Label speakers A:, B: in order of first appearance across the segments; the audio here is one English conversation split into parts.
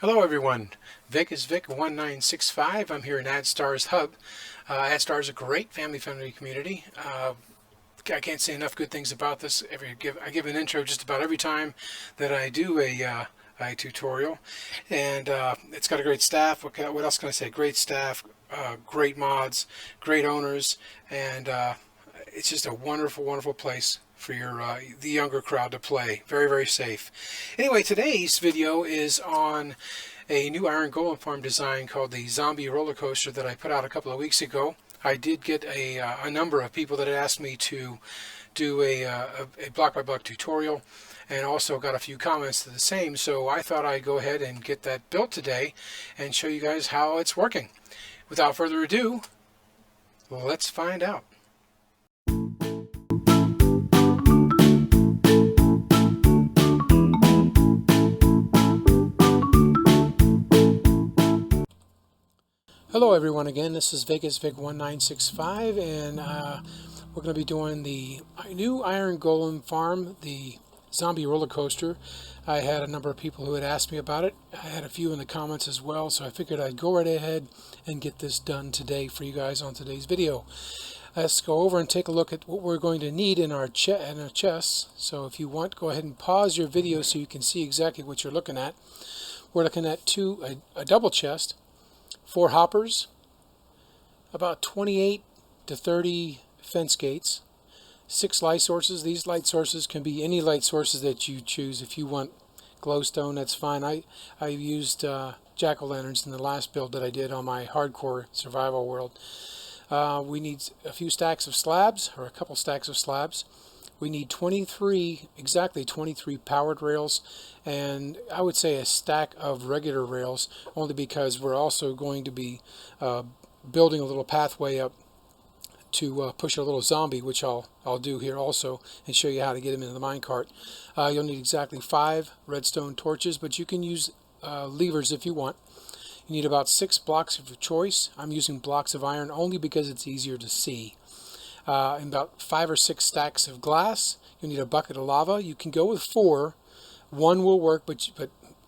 A: Hello everyone, Vic is Vic1965. I'm here in AdStar's Hub. AdStar is a great family-friendly community. I can't say enough good things about this. I give an intro just about every time that I do a tutorial, and it's got a great staff. What else can I say? Great staff, great mods, great owners, and it's just a wonderful, wonderful place for the younger crowd to play. Very, very safe. Anyway, today's video is on a new Iron Golem farm design called the Zombie Roller Coaster that I put out a couple of weeks ago. I did get a number of people that had asked me to do a block-by-block tutorial, and also got a few comments to the same, so I thought I'd go ahead and get that built today and show you guys how it's working. Without further ado, let's find out. Hello everyone again, this is Vegas Vic1965, and we're going to be doing the new Iron Golem farm, the zombie roller coaster. I had a number of people who had asked me about it. I had a few in the comments as well, so I figured I'd go right ahead and get this done today for you guys on today's video. Let's go over and take a look at what we're going to need in our chests. So if you want, go ahead and pause your video so you can see exactly what you're looking at. We're looking at a double chest, 4 hoppers, about 28 to 30 fence gates, 6 light sources. These light sources can be any light sources that you choose. If you want glowstone, that's fine. I used jack-o'-lanterns in the last build that I did on my hardcore survival world. We need a few stacks of slabs, or a couple stacks of slabs. We need exactly 23 powered rails, and I would say a stack of regular rails, only because we're also going to be building a little pathway up to push a little zombie, which I'll do here also, and show you how to get him into the minecart. You'll need exactly 5 redstone torches, but you can use levers if you want. You need about 6 blocks of choice. I'm using blocks of iron only because it's easier to see. And about 5 or 6 stacks of glass. You'll need a bucket of lava. You can go with 4. 1 will work, but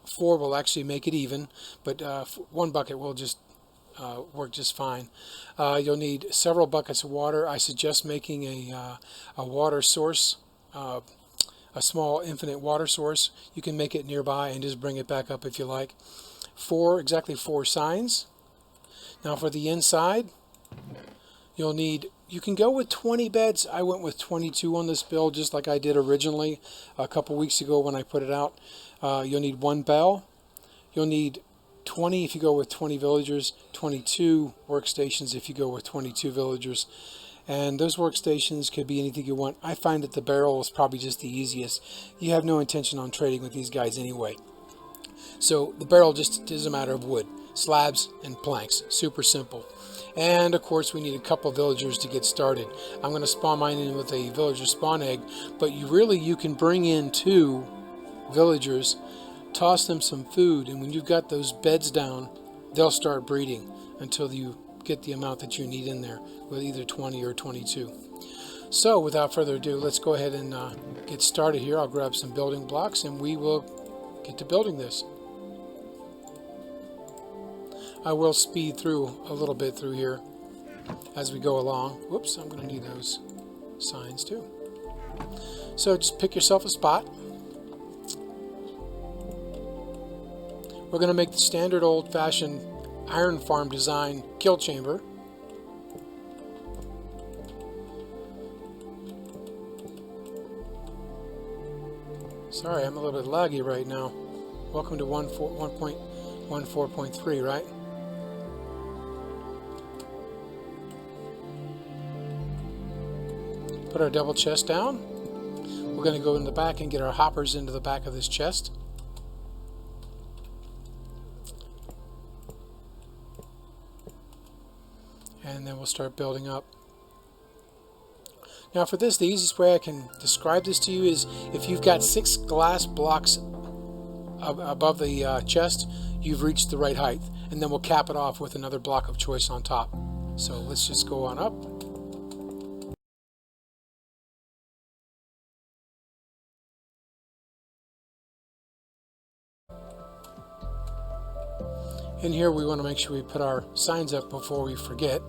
A: 4 will actually make it even. But 1 bucket will just work just fine. You'll need several buckets of water. I suggest making a water source, a small infinite water source. You can make it nearby and just bring it back up if you like. Exactly 4 signs. Now for the inside, you can go with 20 beds. I went with 22 on this build, just like I did originally a couple weeks ago when I put it out. You'll need 1 bell. You'll need 20 if you go with 20 villagers, 22 workstations if you go with 22 villagers. And those workstations could be anything you want. I find that the barrel is probably just the easiest. You have no intention on trading with these guys anyway. So the barrel just is a matter of wood, slabs, and planks. Super simple. And of course we need a couple villagers to get started. I'm going to spawn mine in with a villager spawn egg, but you can bring in 2 villagers, toss them some food, and when you've got those beds down, they'll start breeding until you get the amount that you need in there with either 20 or 22. So without further ado, let's go ahead and get started here. I'll grab some building blocks and we will get to building this. I will speed through a little bit through here as we go along. Whoops, I'm going to need those signs too. So just pick yourself a spot. We're going to make the standard old-fashioned iron farm design kill chamber. Sorry, I'm a little bit laggy right now. Welcome to 1.14.3, right? Put our double chest down. We're going to go in the back and get our hoppers into the back of this chest. And then we'll start building up. Now for this, the easiest way I can describe this to you is if you've got 6 glass blocks above the chest, you've reached the right height. And then we'll cap it off with another block of choice on top. So let's just go on up. In here we want to make sure we put our signs up before we forget.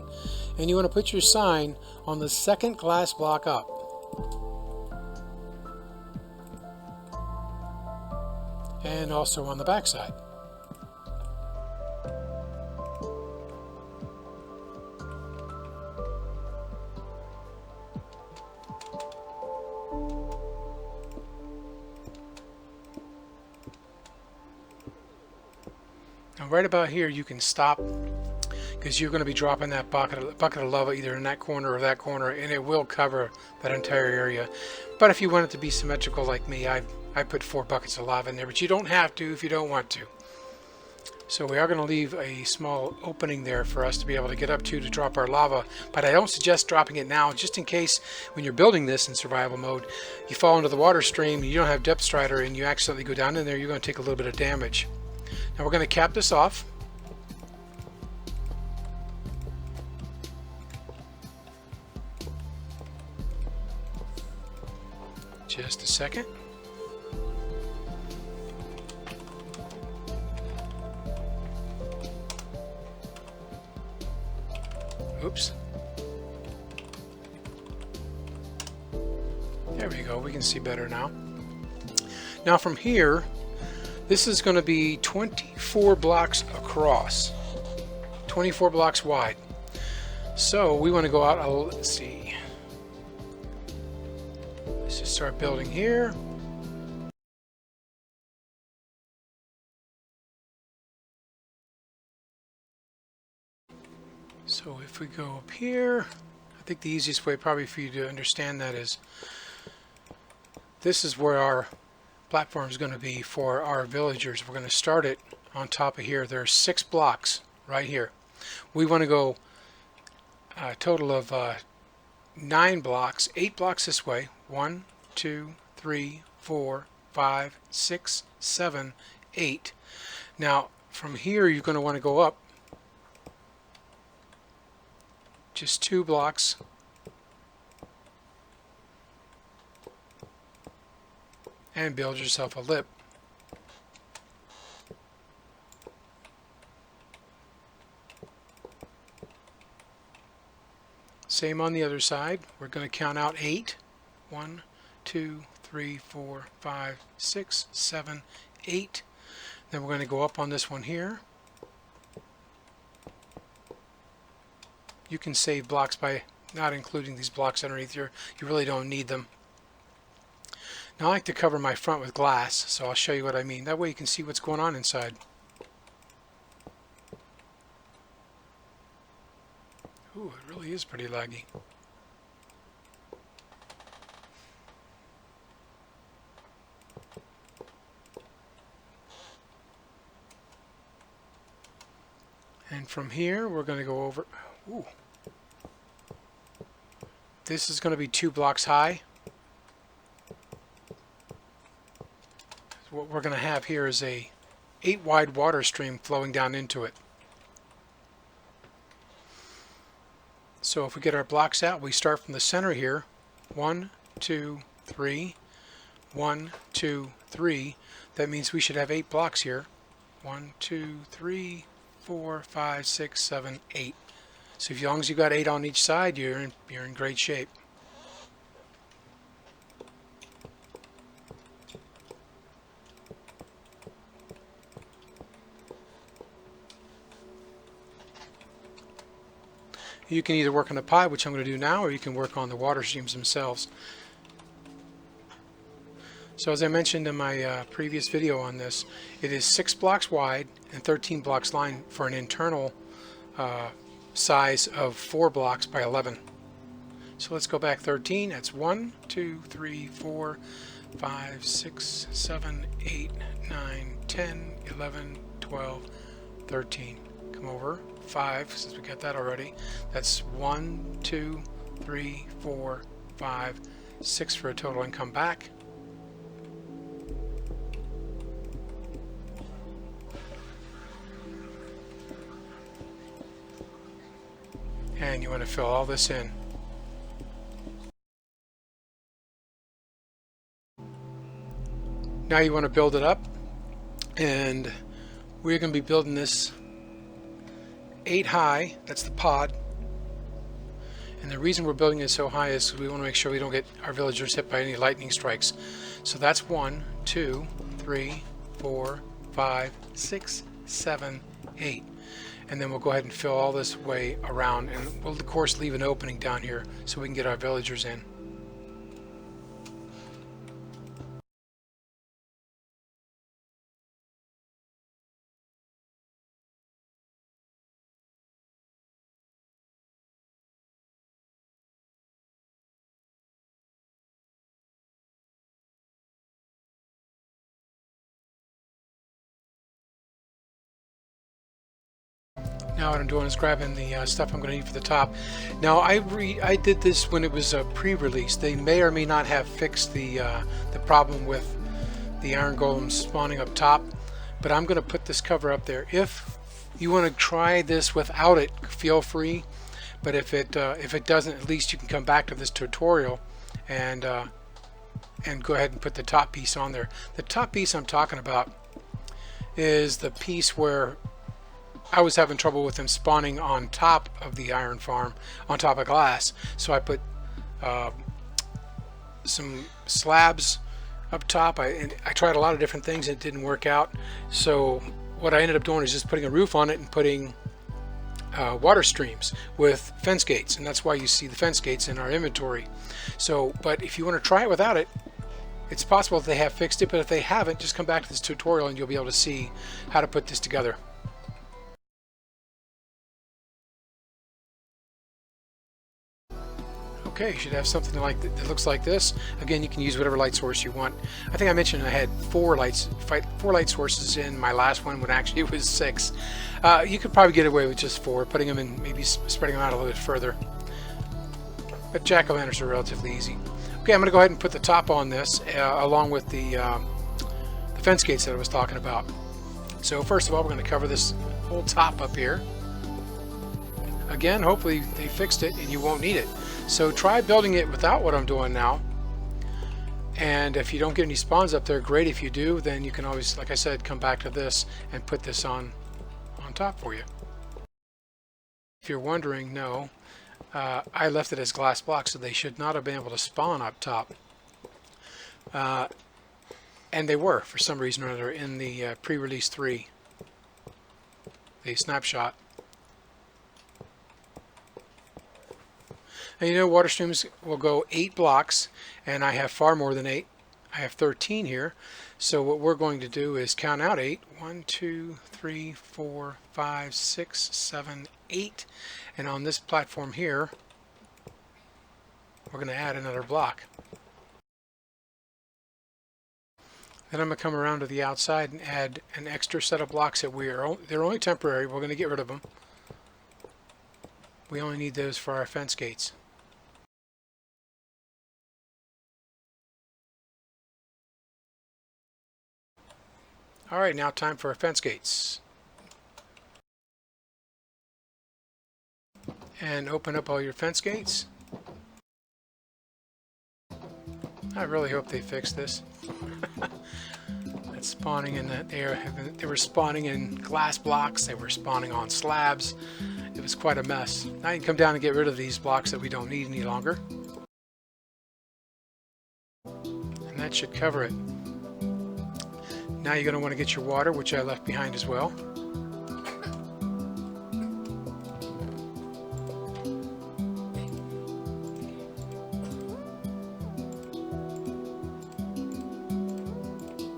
A: And you want to put your sign on the second glass block up. And also on the back side. Now right about here you can stop, because you're going to be dropping that bucket of lava either in that corner or that corner, and it will cover that entire area. But if you want it to be symmetrical like me, I put 4 buckets of lava in there, but you don't have to if you don't want to. So we are going to leave a small opening there for us to be able to get up to drop our lava, but I don't suggest dropping it now, just in case when you're building this in survival mode, you fall into the water stream, you don't have depth strider, and you accidentally go down in there, you're going to take a little bit of damage. Now we're going to cap this off. Just a second. Oops. There we go. We can see better now. Now from here, this is going to be 24 blocks across, 24 blocks wide. So we want to go out, let's see. Let's just start building here. So if we go up here, I think the easiest way probably for you to understand that is, this is where our platform is going to be for our villagers. We're going to start it on top of here. There's 6 blocks right here. We want to go a total of 9 blocks, 8 blocks this way. 1, 2, 3, 4, 5, 6, 7, 8. Now from here you're going to want to go up just 2 blocks. And build yourself a lip. Same on the other side. We're going to count out 8. 1, 2, 3, 4, 5, 6, 7, 8. Then we're going to go up on this one here. You can save blocks by not including these blocks underneath here. You really don't need them. Now I like to cover my front with glass, so I'll show you what I mean. That way you can see what's going on inside. Ooh, it really is pretty laggy. And from here we're going to go over. Ooh. This is going to be 2 blocks high. What we're going to have here is a 8 wide water stream flowing down into it. So if we get our blocks out, we start from the center here. 1, 2, 3. 1, 2, 3. That means we should have 8 blocks here. 1, 2, 3, 4, 5, 6, 7, 8. So as long as you got 8 on each side, you're in great shape. You can either work on the pie, which I'm going to do now, or you can work on the water streams themselves. So as I mentioned in my previous video on this, it is 6 blocks wide and 13 blocks line for an internal size of 4 blocks by 11. So let's go back 13. That's 1, 2, 3, 4, 5, 6, 7, 8, 9, 10, 11, 12, 13. Come over. 5, since we got that already. That's 1, 2, 3, 4, 5, 6 for a total, and come back. And you want to fill all this in. Now you want to build it up, and we're going to be building this 8 high. That's the pod. And the reason we're building it so high is we want to make sure we don't get our villagers hit by any lightning strikes. So that's 1, 2, 3, 4, 5, 6, 7, 8. And then we'll go ahead and fill all this way around, and we'll of course leave an opening down here so we can get our villagers in. Now what I'm doing is grabbing the stuff I'm going to need for the top. Now I did this when it was pre-release. They may or may not have fixed the problem with the iron golems spawning up top, but I'm going to put this cover up there. If you want to try this without it, feel free. But if it doesn't, at least you can come back to this tutorial and go ahead and put the top piece on there. The top piece I'm talking about is the piece where I was having trouble with them spawning on top of the iron farm, on top of glass. So I put some slabs up top. I tried a lot of different things. It didn't work out. So what I ended up doing is just putting a roof on it and putting water streams with fence gates. And that's why you see the fence gates in our inventory. So, but if you want to try it without it, it's possible that they have fixed it. But if they haven't, just come back to this tutorial and you'll be able to see how to put this together. Okay, you should have something like that looks like this. Again, you can use whatever light source you want. I think I mentioned I had four light sources in my last one, when actually it was 6. You could probably get away with just 4, putting them in, maybe spreading them out a little bit further. But jack-o'-lanterns are relatively easy. Okay, I'm going to go ahead and put the top on this, along with the fence gates that I was talking about. So first of all, we're going to cover this whole top up here. Again, hopefully they fixed it and you won't need it. So try building it without what I'm doing now. And if you don't get any spawns up there, great. If you do, then you can always, like I said, come back to this and put this on top for you. If you're wondering, no, I left it as glass blocks, so they should not have been able to spawn up top. And they were, for some reason or other, in the pre-release 3, the snapshot. And you know, water streams will go 8 blocks, and I have far more than 8. I have 13 here. So what we're going to do is count out 8. 1, 2, 3, 4, 5, 6, 7, 8. And on this platform here, we're going to add another block. Then I'm going to come around to the outside and add an extra set of blocks that they're only temporary. We're going to get rid of them. We only need those for our fence gates. Alright, now time for our fence gates. And open up all your fence gates. I really hope they fix this. That's spawning in that they were spawning in glass blocks, they were spawning on slabs. It was quite a mess. Now you can come down and get rid of these blocks that we don't need any longer. And that should cover it. Now you're going to want to get your water, which I left behind as well.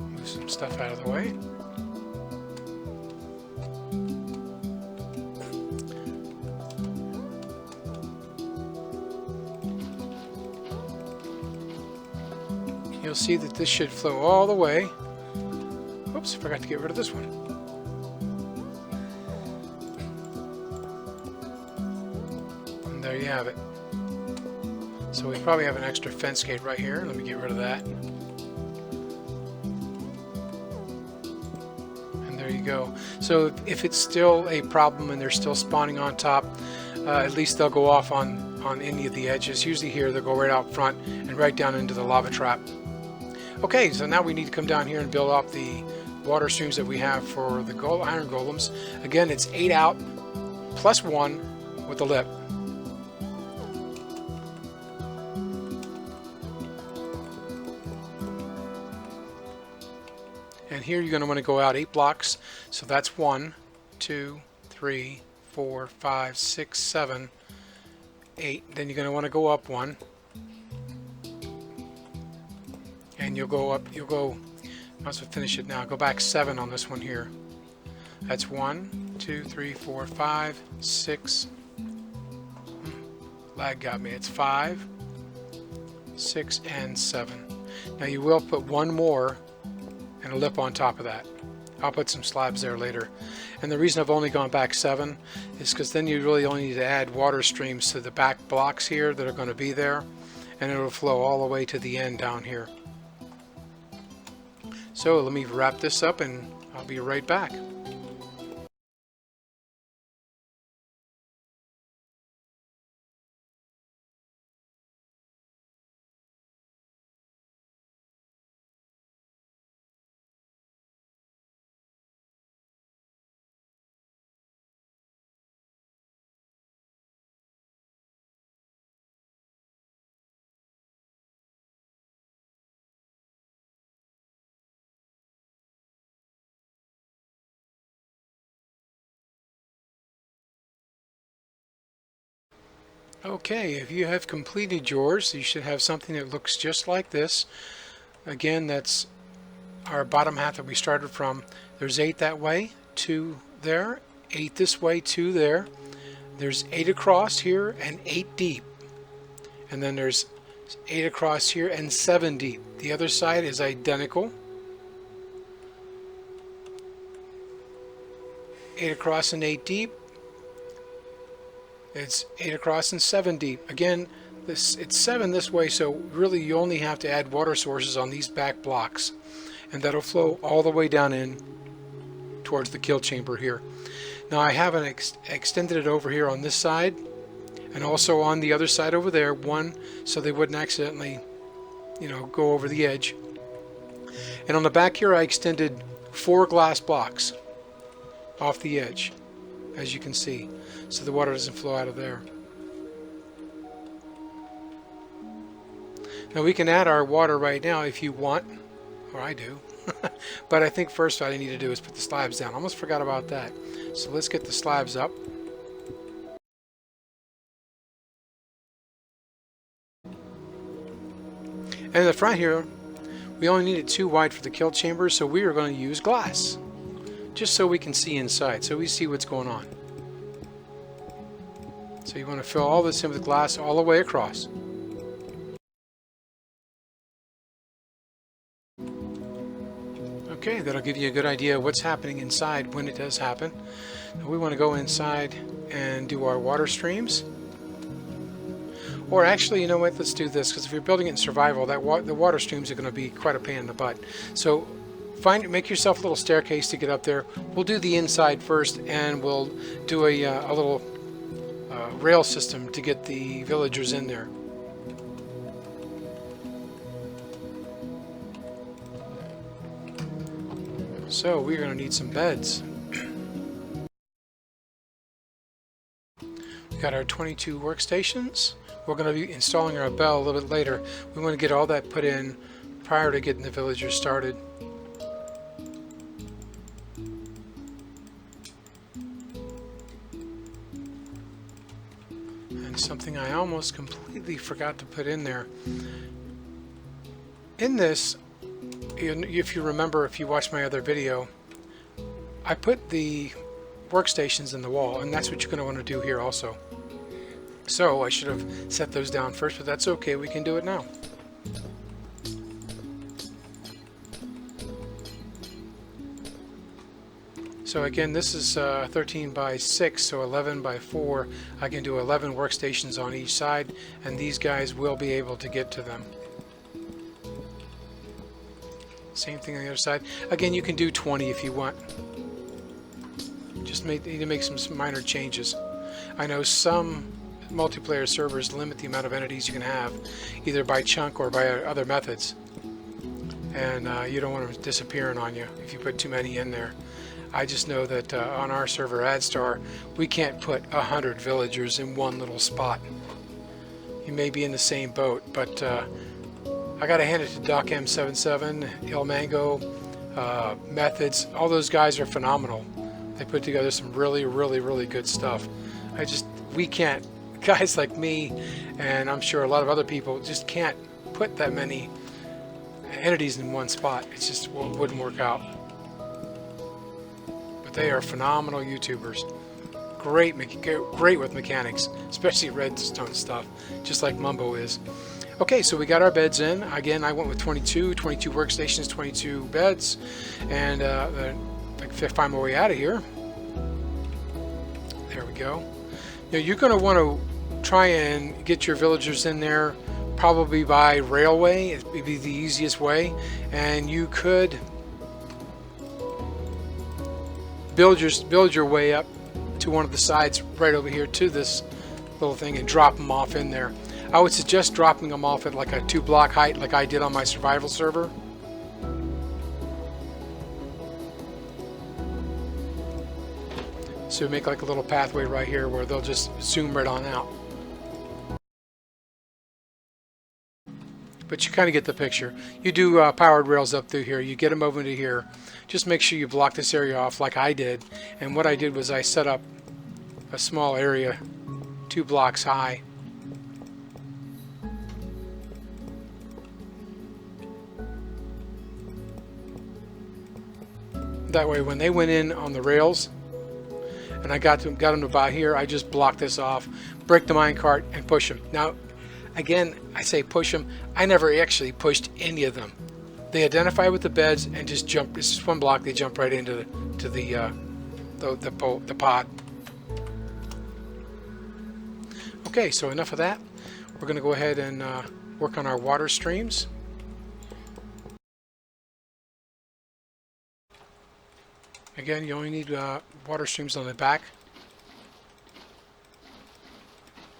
A: Move some stuff out of the way. You'll see that this should flow all the way. Oops, forgot to get rid of this one. And there you have it. So we probably have an extra fence gate right here. Let me get rid of that. And there you go. So if it's still a problem and they're still spawning on top, at least they'll go off on any of the edges. Usually here they'll go right out front and right down into the lava trap. Okay, so now we need to come down here and build up the water streams that we have for the iron golems. Again, it's 8 out, plus 1 with the lip. And here you're going to want to go out 8 blocks. So that's 1, 2, 3, 4, 5, 6, 7, 8. Then you're going to want to go up 1. And you'll go up, might as well finish it now. Go back 7 on this one here. That's 1, 2, 3, 4, 5, 6. Lag got me. It's 5, 6, and 7. Now you will put one more and a lip on top of that. I'll put some slabs there later. And the reason I've only gone back 7 is because then you really only need to add water streams to the back blocks here that are going to be there, and it'll flow all the way to the end down here. So let me wrap this up and I'll be right back. Okay, if you have completed yours, you should have something that looks just like this. Again, that's our bottom half that we started from. There's 8 that way, 2 there, 8 this way, 2 there. There's 8 across here and 8 deep. And then there's 8 across here and 7 deep. The other side is identical. 8 across and 8 deep. It's 8 across and 7 deep. Again, it's 7 this way, so really you only have to add water sources on these back blocks, and that'll flow all the way down in towards the kill chamber here. Now I haven't extended it over here on this side, and also on the other side over there, one so they wouldn't accidentally, go over the edge. And on the back here I extended 4 glass blocks off the edge, as you can see, so the water doesn't flow out of there. Now we can add our water right now if you want, or I do, but I think first what I need to do is put the slabs down. I almost forgot about that. So let's get the slabs up. And in the front here, we only needed 2 wide for the kill chamber, so we are going to use glass, just so we can see inside, so we see what's going on. So you want to fill all this in with glass all the way across. Okay, that'll give you a good idea of what's happening inside when it does happen. Now we want to go inside and do our water streams. Or actually, you know what, let's do this, because if you're building it in survival, the water streams are going to be quite a pain in the butt. So make yourself a little staircase to get up there. We'll do the inside first, and we'll do a little rail system to get the villagers in there. So we're going to need some beds. We got our 22 workstations. We're going to be installing our bell a little bit later. We want to get all that put in prior to getting the villagers started. And something I almost completely forgot to put in there. In this, if you remember, if you watched my other video, I put the workstations in the wall, and that's what you're going to want to do here also. So I should have set those down first, but that's okay, we can do it now. So again, this is 13 by 6, so 11 by 4. I can do 11 workstations on each side, and these guys will be able to get to them. Same thing on the other side. Again, you can do 20 if you want. Just need to make some minor changes. I know some multiplayer servers limit the amount of entities you can have, either by chunk or by other methods. And you don't want them disappearing on you if you put too many in there. I just know that on our server AdStar, we can't put 100 villagers in one little spot. You may be in the same boat, but I gotta hand it to Doc M77, Il Mango, Methods. All those guys are phenomenal. They put together some really good stuff. We can't, guys like me, and I'm sure a lot of other people just can't put that many entities in one spot. It just wouldn't work out. But they are phenomenal YouTubers. Great with mechanics, especially redstone stuff, just like Mumbo is. Okay, so we got our beds in. Again, I went with 22 workstations, 22 beds, and I can find my way out of here. There we go. Now you're going to want to try and get your villagers in there probably by railway. It would be the easiest way, and you could build your way up to one of the sides right over here to this little thing and drop them off in there. I would suggest dropping them off at like a 2-block height like I did on my survival server. So make like a little pathway right here where they'll just zoom right on out. But you kind of get the picture. You do powered rails up through here. You get them over to here. Just make sure you block this area off like I did. And what I did was I set up a small area 2 blocks high. That way when they went in on the rails and I got them to about here, I just blocked this off, break the minecart and push them. Now again, I say push them. I never actually pushed any of them. They identify with the beds and just jump. This is 1 block. They jump right into the pod. Okay, so enough of that. We're going to go ahead and work on our water streams. Again, you only need water streams on the back,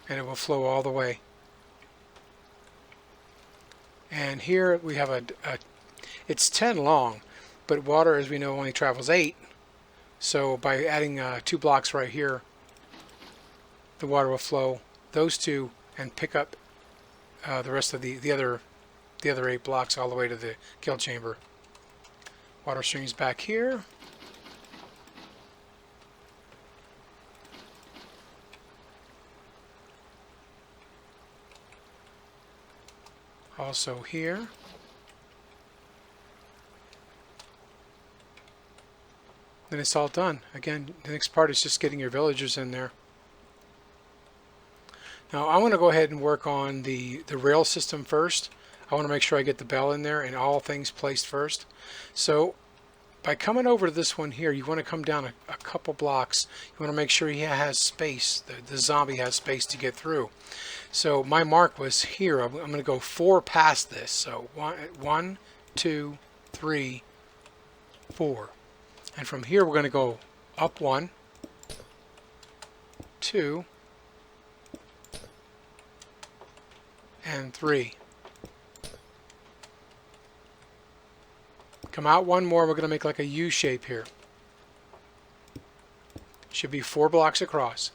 A: and it will flow all the way. And here we have it's 10 long, but water, as we know, only travels 8. So by adding 2 blocks right here, the water will flow those 2 and pick up the rest of the other 8 blocks all the way to the kill chamber. Water streams back here. Also here. Then it's all done. Again, the next part is just getting your villagers in there. Now I want to go ahead and work on the rail system first. I want to make sure I get the bell in there and all things placed first. So by coming over to this one here, you want to come down a couple blocks. You want to make sure he has space, the zombie has space to get through. So my mark was here. I'm going to go 4 past this. So 1, 2, 3, 4. And from here we're going to go up 1, 2, and 3. Come out 1 more. We're going to make like a U shape here. Should be 4 blocks across.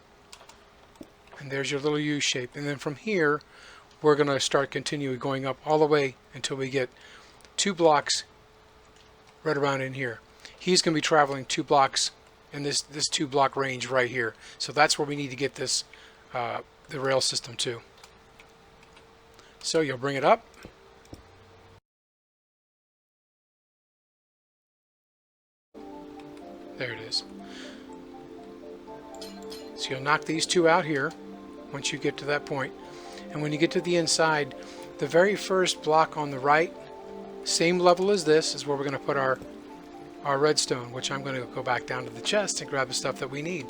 A: And there's your little U shape. And then from here, we're going to start continuing going up all the way until we get 2 blocks right around in here. He's going to be traveling 2 blocks in this 2-block range right here. So that's where we need to get this the rail system to. So you'll bring it up. There it is. So you'll knock these 2 out here once you get to that point. And when you get to the inside, the very first block on the right, same level as this, is where we're going to put our redstone, which I'm going to go back down to the chest and grab the stuff that we need.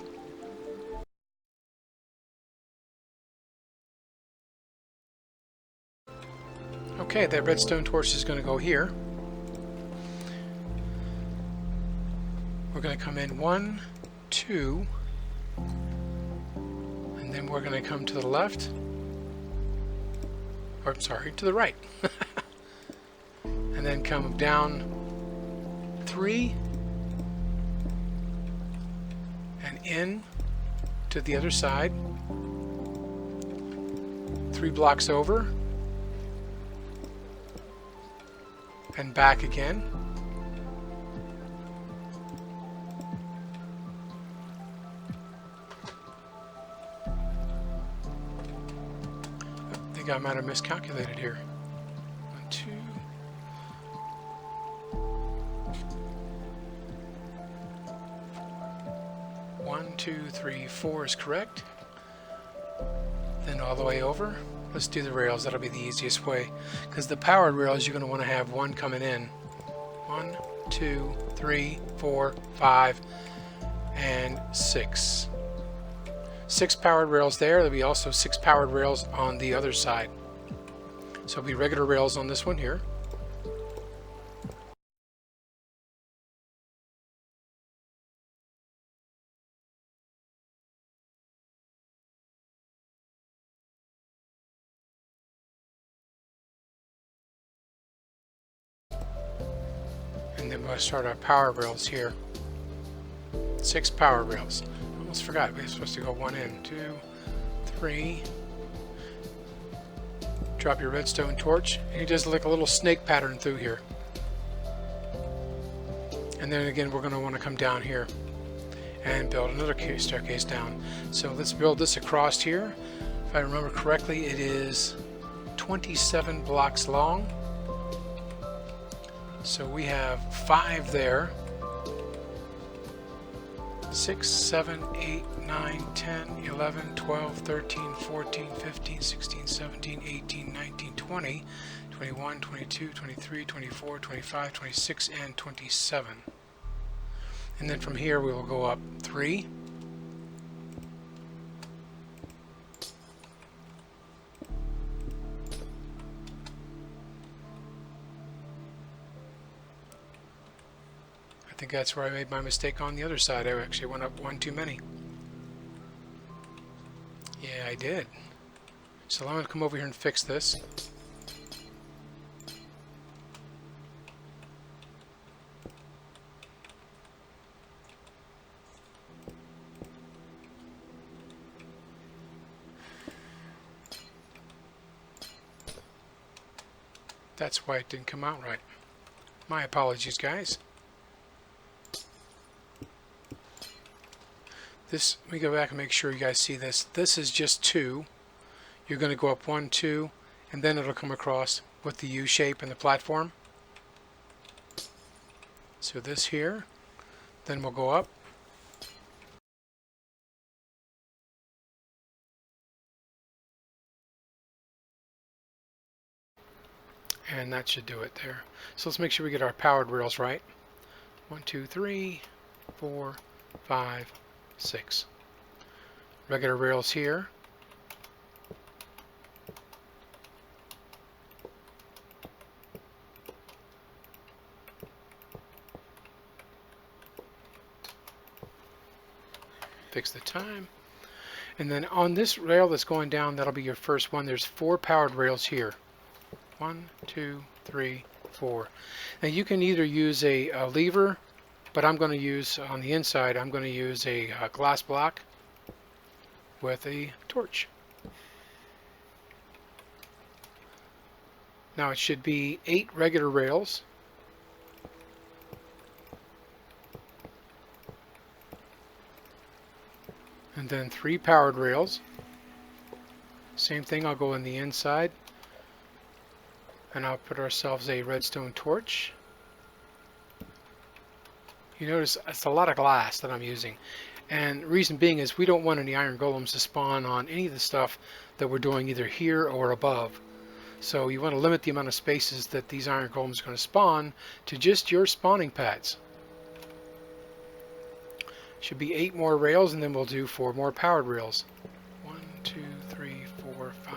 A: Okay, that redstone torch is going to go here. We're going to come in 1, 2, and then we're going to come to the left, or sorry, to the right, and then come down 3, then in to the other side, 3 blocks over, and back again. I think I might have miscalculated here. 1, 2. 1, 2, 3, 4 is correct. Then all the way over. Let's do the rails. That'll be the easiest way. Because the powered rails, you're going to want to have 1 coming in. 1, 2, 3, 4, 5, and 6. 6 powered rails there. There'll be also 6 powered rails on the other side. So it'll be regular rails on this one here. And then we'll start our power rails here. 6 power rails. Almost forgot, we're supposed to go 1 in. 2, 3. Drop your redstone torch, and it does like a little snake pattern through here. And then again, we're going to want to come down here and build another staircase down. So let's build this across here. If I remember correctly, it is 27 blocks long. So we have 5 there. 6, 7, 8, 9, 10, 11, 12, 13, 14, 15, 16, 17, 18, 19, 20, 21, 22, 23, 24, 25, 26, and 27. And then from here we will go up 3. I think that's where I made my mistake on the other side. I actually went up 1 too many. Yeah, I did. So I'm going to come over here and fix this. That's why it didn't come out right. My apologies, guys. This, let me go back and make sure you guys see this. This is just 2. You're going to go up 1, 2, and then it'll come across with the U shape and the platform. So this here, then we'll go up. And that should do it there. So let's make sure we get our powered rails right. 1, 2, 3, 4, 5, 6. Regular rails here. Fix the time. And then on this rail that's going down, that'll be your first one. There's 4 powered rails here. 1, 2, 3, 4. Now you can either use a lever, but I'm going to use, on the inside, I'm going to use a glass block with a torch. Now it should be 8 regular rails. And then 3 powered rails. Same thing, I'll go in the inside. And I'll put ourselves a redstone torch. You notice it's a lot of glass that I'm using. And the reason being is we don't want any iron golems to spawn on any of the stuff that we're doing either here or above. So you want to limit the amount of spaces that these iron golems are going to spawn to just your spawning pads. Should be 8 more rails, and then we'll do 4 more powered rails. 1, 2, 3, 4, 5,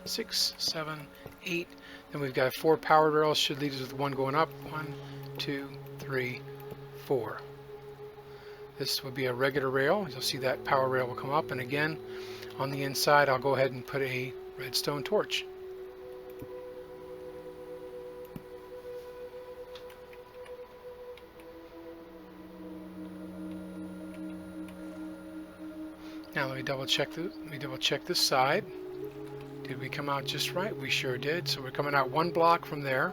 A: 6, 7, 8. Then we've got 4 powered rails. Should leave us with 1 going up. 1, 2, 3, 4. This will be a regular rail. You'll see that power rail will come up, and again on the inside I'll go ahead and put a redstone torch. Now let me double check this side. Did we come out just right? We sure did. So we're coming out one block from there,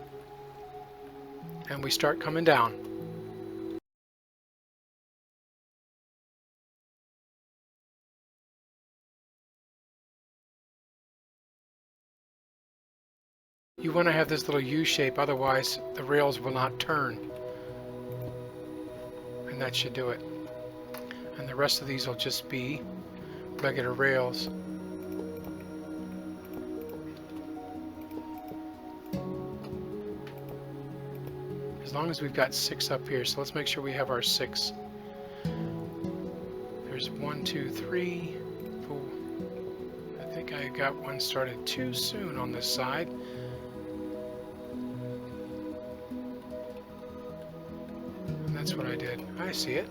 A: and we start coming down. You want to have this little U shape, otherwise the rails will not turn. And that should do it. And the rest of these will just be regular rails. As long as we've got 6 up here, so let's make sure we have our 6. There's 1, 2, 3, 4. I think I got one started too soon on this side. And that's what I did. I see it.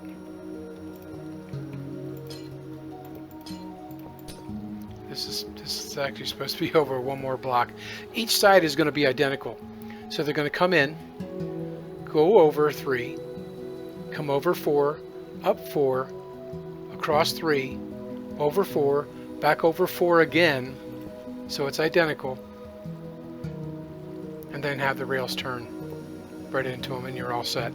A: This is actually supposed to be over one more block. Each side is going to be identical. So they're going to come in, go over 3, come over 4, up 4, across 3, over 4, back over 4 again, so it's identical, and then have the rails turn right into them, and you're all set.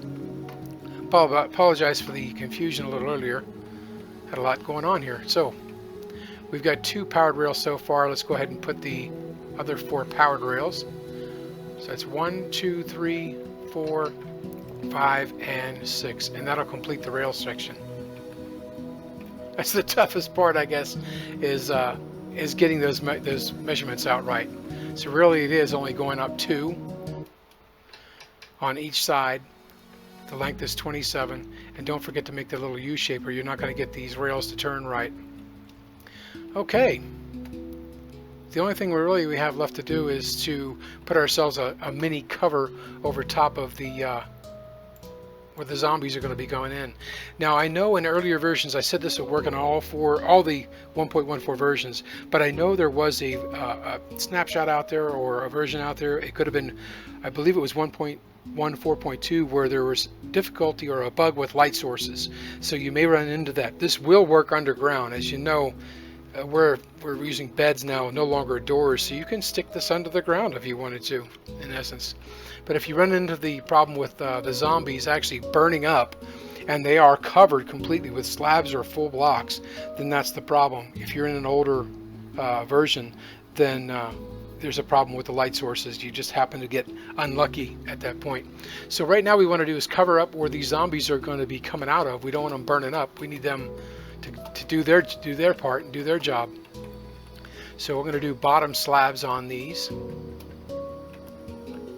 A: Apologize for the confusion a little earlier. Had a lot going on here. So we've got 2 powered rails so far. Let's go ahead and put the other 4 powered rails. So that's 1, 2, 3, 4, 5, and 6, and that'll complete the rail section. That's the toughest part, I guess, is getting those measurements out right. So really, it is only going up 2 on each side. The length is 27, and don't forget to make the little U shape, or you're not going to get these rails to turn right. Okay. The only thing we have left to do is to put ourselves a mini cover over top of the where the zombies are going to be going in. Now I know in earlier versions I said this would work on all the 1.14 versions, but I know there was a snapshot out there, or a version out there. It could have been, I believe it was 1.14.2, where there was difficulty or a bug with light sources. So you may run into that. This will work underground, as you know. We're using beds now, no longer doors, so you can stick this under the ground if you wanted to, in essence. But if you run into the problem with the zombies actually burning up, and they are covered completely with slabs or full blocks, then that's the problem. If you're in an older version, then there's a problem with the light sources. You just happen to get unlucky at that point. So right now, we want to do is cover up where these zombies are going to be coming out of. We don't want them burning up. We need them to do their part and do their job. So we're going to do bottom slabs on these.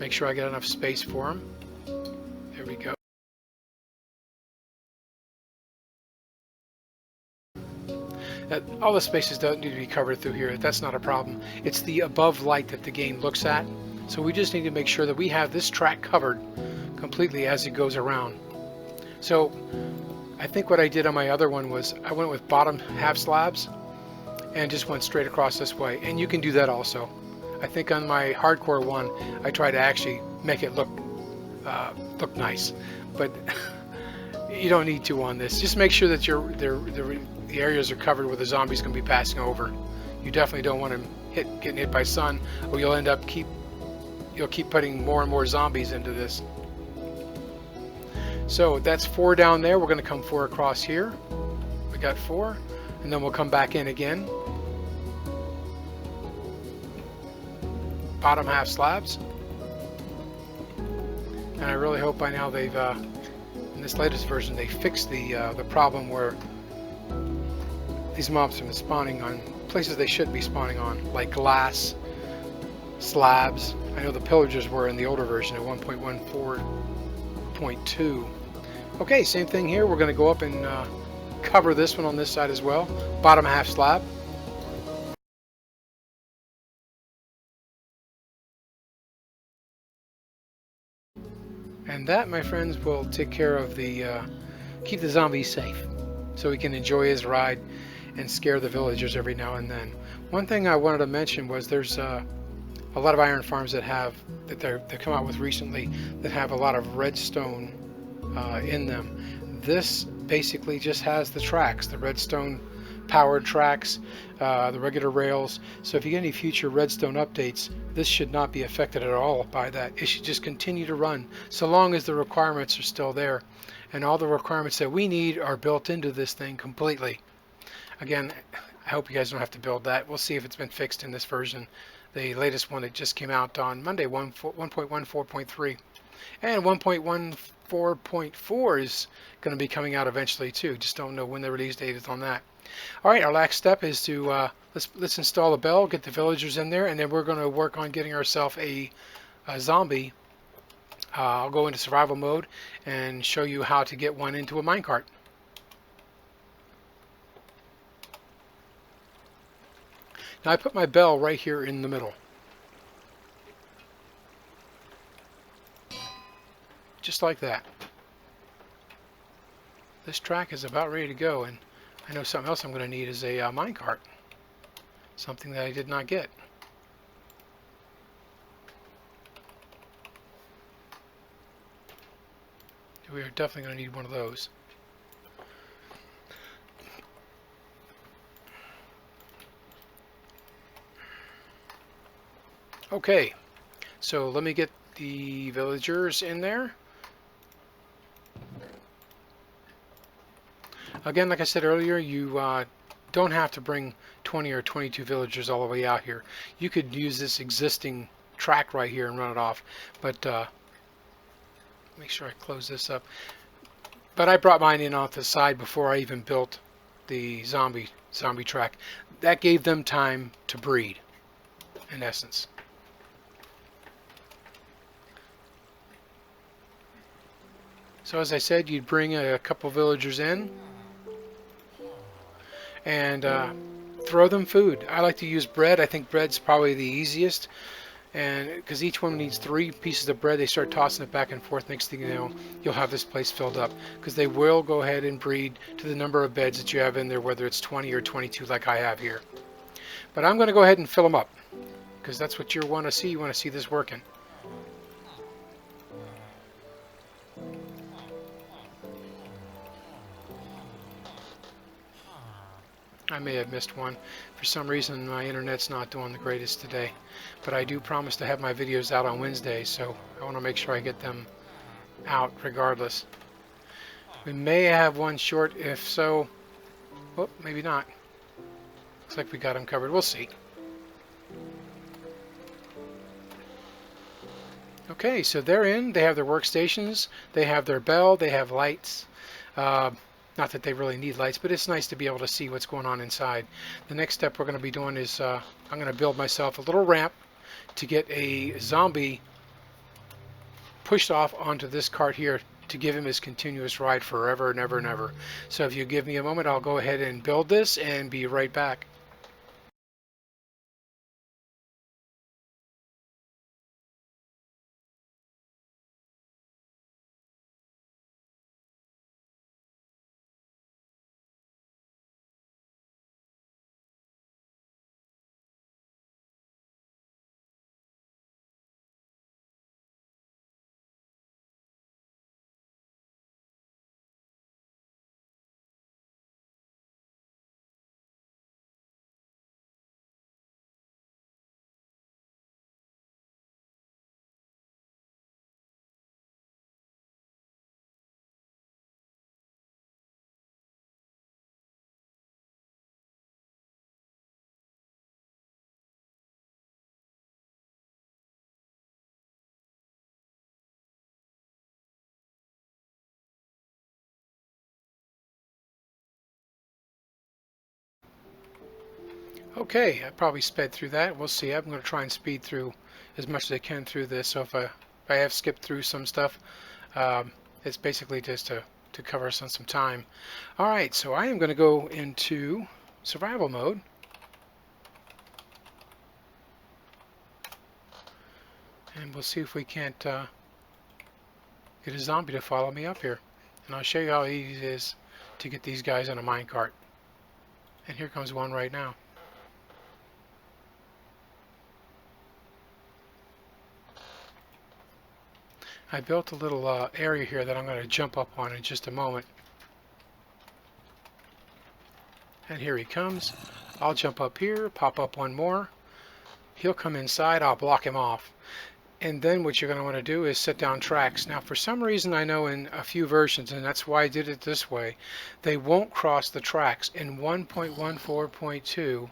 A: Make sure I get enough space for them. There we go. All the spaces don't need to be covered through here. That's not a problem. It's the above light that the game looks at. So we just need to make sure that we have this track covered completely as it goes around. So I think what I did on my other one was I went with bottom half slabs and just went straight across this way. And you can do that also. I think on my hardcore one, I try to actually make it look nice, but you don't need to on this. Just make sure that the areas are covered where the zombie's going to be passing over. You definitely don't want them getting hit by sun, or you'll end up you'll keep putting more and more zombies into this. So that's 4 down there. We're going to come 4 across here. We got 4, and then we'll come back in again. Bottom half slabs. And I really hope by now they've, in this latest version, they fixed the problem where these mobs have been spawning on places they shouldn't be spawning on, like glass, slabs. I know the pillagers were in the older version at 1.14.2. Okay, same thing here. We're going to go up and cover this one on this side as well. Bottom half slab. And that, my friends, will take care of keep the zombies safe, so he can enjoy his ride and scare the villagers every now and then. One thing I wanted to mention was there's a lot of iron farms that they come out with recently that have a lot of redstone in them. This basically just has the tracks, the redstone powered tracks, the regular rails. So if you get any future redstone updates, this should not be affected at all by that. It should just continue to run so long as the requirements are still there. And all the requirements that we need are built into this thing completely. Again, I hope you guys don't have to build that. We'll see if it's been fixed in this version. The latest one that just came out on Monday, 1.14.3. And 1.14.4 is going to be coming out eventually too. Just don't know when the release date is on that. All right, our last step is to let's install a bell, get the villagers in there, and then we're going to work on getting ourselves a zombie. I'll go into survival mode and show you how to get one into a minecart. Now I put my bell right here in the middle. Just like that. This track is about ready to go, and I know something else I'm going to need is a minecart. Something that I did not get. We are definitely going to need one of those. Okay, so let me get the villagers in there. Again, like I said earlier, you don't have to bring 20 or 22 villagers all the way out here. You could use this existing track right here and run it off. But make sure I close this up. But I brought mine in off the side before I even built the zombie track. That gave them time to breed, in essence. So as I said, you'd bring a couple villagers in and throw them food. I like to use bread. I think bread's probably the easiest, and because each one needs 3 pieces of bread, they start tossing it back and forth. Next thing you know, you'll have this place filled up, because they will go ahead and breed to the number of beds that you have in there, whether it's 20 or 22 like I have here. But I'm going to go ahead and fill them up, because that's what you want to see. You want to see this working. I may have missed one. For some reason, my internet's not doing the greatest today. But I do promise to have my videos out on Wednesday, so I want to make sure I get them out regardless. We may have one short. If so, oh, maybe not. Looks like we got them covered. We'll see. Okay, so they're in. They have their workstations. They have their bell. They have lights. Not that they really need lights, but it's nice to be able to see what's going on inside. The next step we're going to be doing is I'm going to build myself a little ramp to get a zombie pushed off onto this cart here to give him his continuous ride forever and ever and ever. So if you give me a moment, I'll go ahead and build this and be right back. Okay, I probably sped through that. We'll see. I'm going to try and speed through as much as I can through this. So if I have skipped through some stuff, it's basically just to cover us on some time. All right, so I am going to go into survival mode. And we'll see if we can't get a zombie to follow me up here. And I'll show you how easy it is to get these guys on a minecart. And here comes one right now. I built a little area here that I'm going to jump up on in just a moment. And here he comes. I'll jump up here, pop up one more. He'll come inside, I'll block him off. And then what you're going to want to do is set down tracks. Now for some reason I know in a few versions, and that's why I did it this way, they won't cross the tracks. In 1.14.2,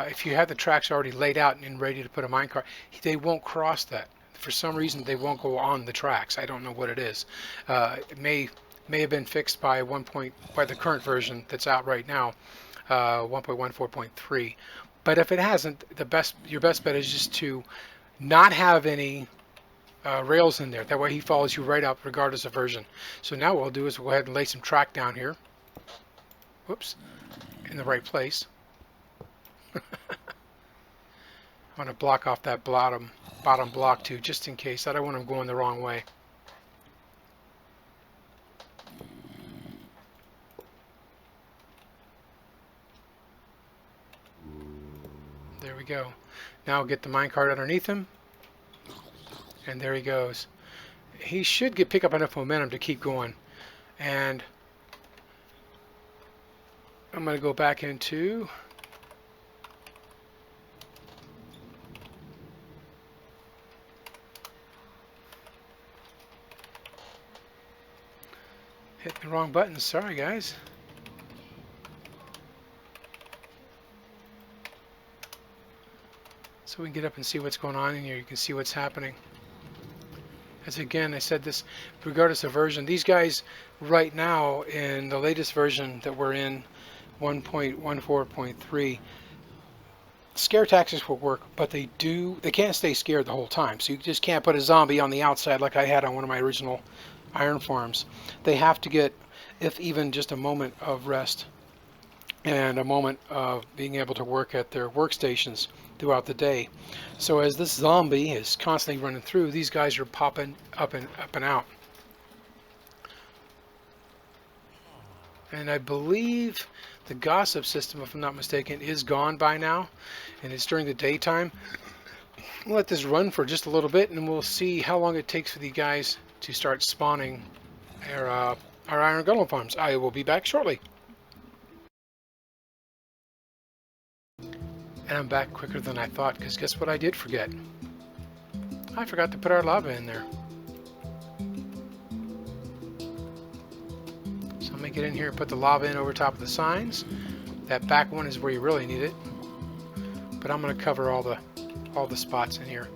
A: if you have the tracks already laid out and ready to put a minecart, they won't cross that. For some reason they won't go on the tracks. I don't know what it is. It may have been fixed by by the current version that's out right now, 1.14.3. But if it hasn't, your best bet is just to not have any rails in there. That way he follows you right up regardless of version. So now what we'll do is we'll go ahead and lay some track down here. Whoops, in the right place. I want to block off that bottom block too, just in case. I don't want him going the wrong way. There we go. Now I'll get the minecart underneath him. And there he goes. He should pick up enough momentum to keep going. And I'm going to go back into hit the wrong button. Sorry, guys. So we can get up and see what's going on in here. You can see what's happening. As again, I said this, regardless of version, these guys right now in the latest version that we're in, 1.14.3, scare tactics will work, but they can't stay scared the whole time. So you just can't put a zombie on the outside like I had on one of my original iron farms. They have to get, if even just a moment of rest and a moment of being able to work at their workstations throughout the day. So as this zombie is constantly running through, these guys are popping up and out. And I believe the gossip system, if I'm not mistaken, is gone by now, and it's during the daytime. We'll let this run for just a little bit, and we'll see how long it takes for the guys to start spawning our iron golem farms. I will be back shortly. And I'm back quicker than I thought, because guess what I did forget? I forgot to put our lava in there. So I'm going to get in here and put the lava in over top of the signs. That back one is where you really need it. But I'm going to cover all the spots in here.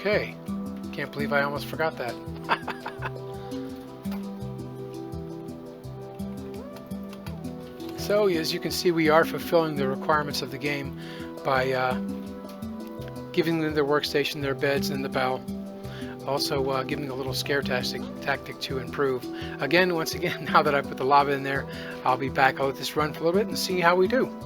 A: Okay, can't believe I almost forgot that. So as you can see, we are fulfilling the requirements of the game by giving them their workstation, their beds, and the bell. Also giving a little scare tactic to improve. Again, once again, now that I put the lava in there, I'll be back. I'll let this run for a little bit and see how we do.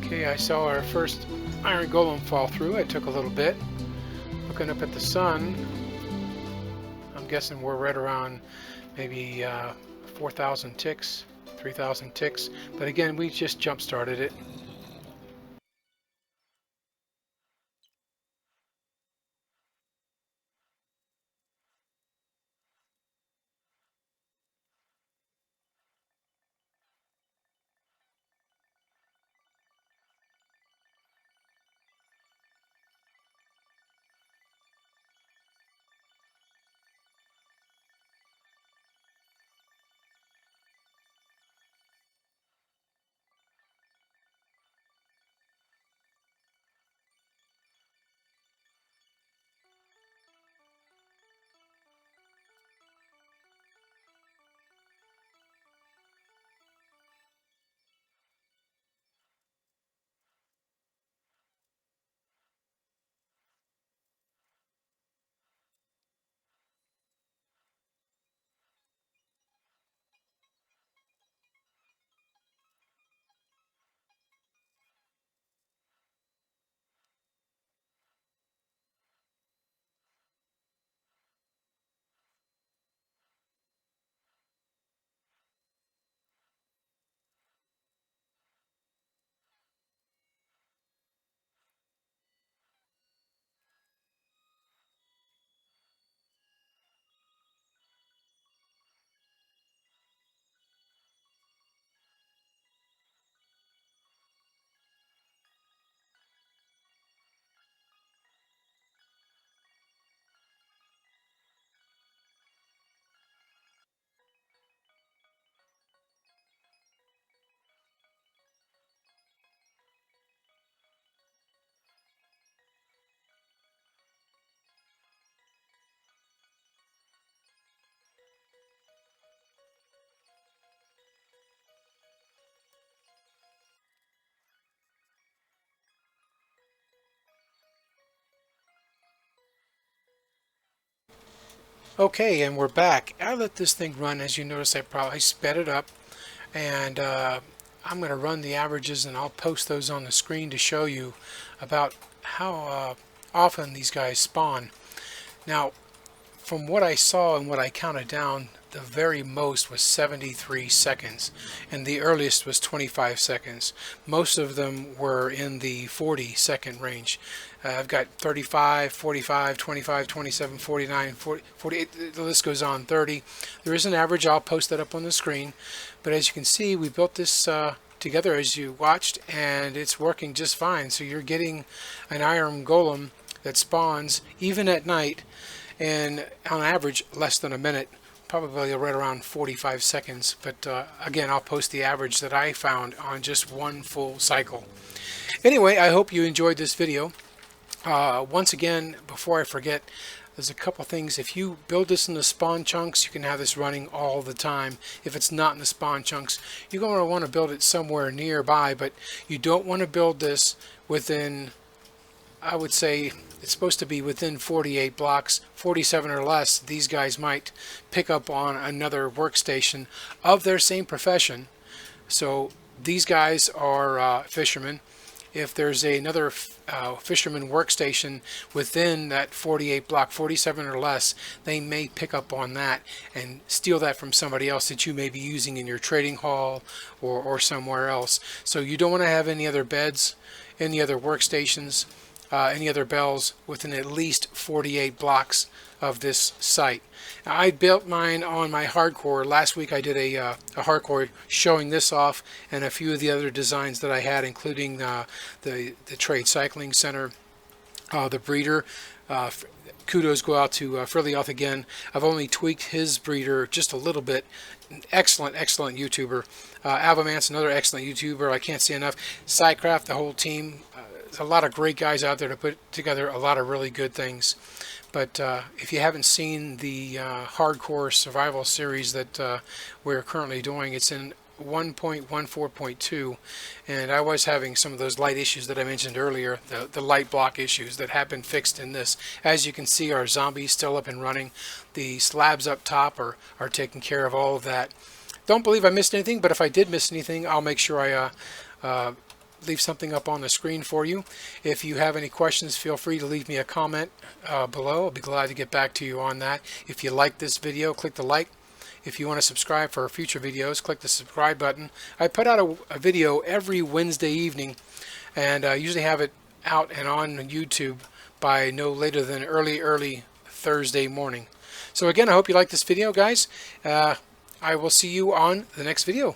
A: Okay, I saw our first iron golem fall through. It took a little bit. Looking up at the sun, I'm guessing we're right around maybe 4,000 ticks, 3,000 ticks. But again, we just jump started it. Okay, and we're back. I let this thing run. As you notice, I probably sped it up, and I'm going to run the averages, and I'll post those on the screen to show you about how often these guys spawn. Now, from what I saw and what I counted down, the very most was 73 seconds, and the earliest was 25 seconds. Most of them were in the 40-second range. I've got 35, 45, 25, 27, 49, 40, 48, the list goes on, 30. There is an average. I'll post that up on the screen. But as you can see, we built this together as you watched, and it's working just fine. So you're getting an iron golem that spawns even at night, and on average less than a minute, probably right around 45 seconds. But again, I'll post the average that I found on just one full cycle. Anyway, I hope you enjoyed this video. Once again, before I forget, there's a couple things. If you build this in the spawn chunks, you can have this running all the time. If it's not in the spawn chunks, you're going to want to build it somewhere nearby, but you don't want to build this within, I would say, it's supposed to be within 48 blocks, 47 or less. These guys might pick up on another workstation of their same profession. So these guys are fishermen. If there's another fisherman workstation within that 48 block, 47 or less, they may pick up on that and steal that from somebody else that you may be using in your trading hall or somewhere else. So you don't want to have any other beds, any other workstations, any other bells within at least 48 blocks of this site. Now, I built mine on my hardcore. Last week I did a hardcore showing this off and a few of the other designs that I had, including the trade cycling center, the breeder. Kudos go out to Frilioth again. I've only tweaked his breeder just a little bit. Excellent YouTuber. Avamance, another excellent YouTuber. I can't say enough. Sidecraft, the whole team. There's a lot of great guys out there to put together a lot of really good things. But if you haven't seen the hardcore survival series that we're currently doing, it's in 1.14.2, and I was having some of those light issues that I mentioned earlier, the light block issues that have been fixed in this. As you can see, our zombies still up and running. The slabs up top are taking care of all of that. Don't believe I missed anything, but if I did miss anything, I'll make sure I leave something up on the screen for you. If you have any questions, feel free to leave me a comment below. I'll be glad to get back to you on that. If you like this video, click the like. If you want to subscribe for future videos, click the subscribe button. I put out a video every Wednesday evening, and I usually have it out and on YouTube by no later than early Thursday morning. So again, I hope you like this video, guys. I will see you on the next video.